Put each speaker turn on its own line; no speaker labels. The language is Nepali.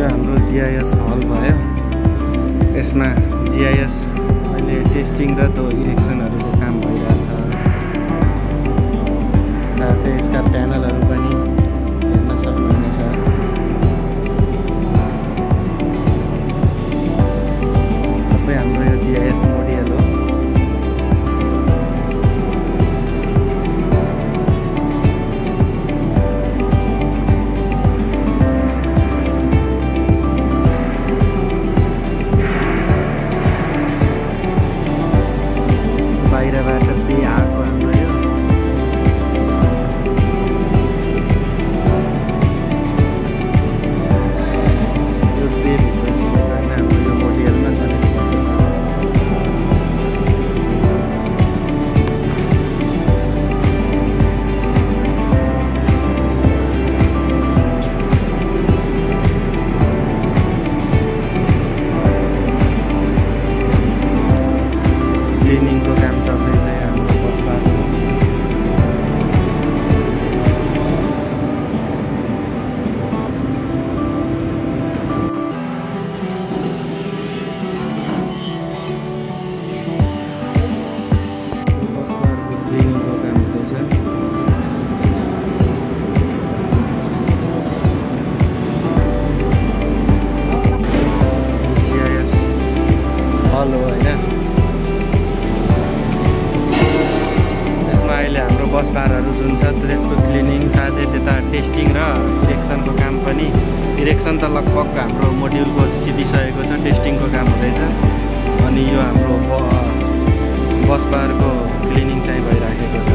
हाम्रो जीआईएस हल भयो। यसमा जीआईएस अहिले टेस्टिङ र इरेक्सनहरूको काम भइरहेछ। साथै यसका प्यानलहरू पनि हेर्न सक्नुहुनेछ। सबै हाम्रो यो जीआईएस मोडियल हो। बाहिरबाट बे आएको हाम्रो यो बेभित्र छिरेर हाम्रो यो मोडियलमा कनेक्ट भएको छ। क्लिनिङको काम चल्दैछ हाम्रो बसबारमा। बसबारको क्लिनिङको काम हुँदैछ। जीआईएस हल हो होइन। अहिले हाम्रो बस बारहरू जुन छ त्यसको क्लिनिङ साथै त्यता टेस्टिङ र इरेक्सनको काम पनि। इरेक्सन त लगभग हाम्रो मोड्युलको सिधिसकेको छ, टेस्टिङको काम हुँदैछ। अनि यो हाम्रो बस बारको क्लिनिङ चाहिँ भइराखेको छ।